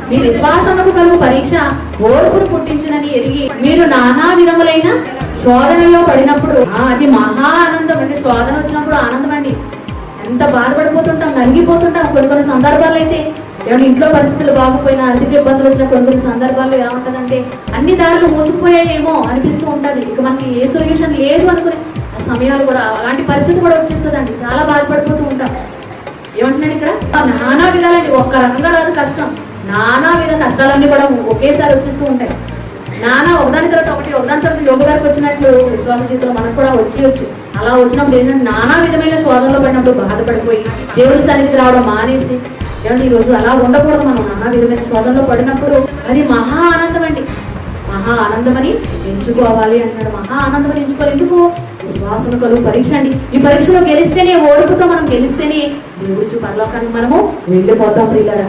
మీ విశ్వాసమునకు కలుగు పరీక్ష ఓర్పును పుట్టించునని ఎరిగి మీరు నానా విధములైన శోధనలో పడినప్పుడు అది మహా ఆనందం అండి. శోధన వచ్చినప్పుడు ఆనందం అండి. ఎంత బాధపడిపోతుంటాం, నలిగిపోతుంటాం. కొన్ని సందర్భాలు అయితే ఏమైనా ఇంట్లో పరిస్థితులు బాగుపోయినా, ఆర్థిక ఇబ్బందులు వచ్చిన కొన్ని సందర్భాల్లో ఎలా ఉంటుందంటే అన్ని దారులు మూసుకుపోయాయేమో అనిపిస్తూ ఉంటుంది. ఇక మనకి ఏ సొల్యూషన్ లేదు అనుకునే సమయాలు కూడా, అలాంటి పరిస్థితి కూడా వచ్చేస్తుందండి. చాలా బాధపడిపోతూ ఉంటాం. ఏమంటున్నాడు ఇక్కడ? నానా విధాలండి, ఒక్క రకంగా రాదు కష్టం. నానా విధ కష్టాలన్నీ కూడా ఒకేసారి వచ్చేస్తూ ఉంటాయి. నానా ఒకదాని తర్వాత ఒకటి, ఒకదాని తర్వాత యోగ గారికి వచ్చినట్లు విశ్వాస జీవితంలో మనకు కూడా వచ్చి అలా వచ్చినప్పుడు ఏంటంటే నానా విధమైన శోధనలో పడినప్పుడు బాధపడిపోయి దేవుడి సన్నిధికి రావడం మానేసి, ఏమంటే ఈ రోజు అలా ఉండకూడదు. మనం నానా విధమైన శోధనలో పడినప్పుడు అది మహా ఆనందం అండి. మహా ఆనందమని ఎంచుకోవాలి అంటున్నాడు. మహా ఆనందమని ఎంచుకోవాలి. ఎందుకు? విశ్వాసం కలుగు పరీక్ష అండి. ఈ పరీక్షలో గెలిస్తేనే, ఓర్పుతో మనం గెలిస్తేనే దేవుడి పరలోకానికి మనము వెళ్ళిపోతాం ప్రియులారా.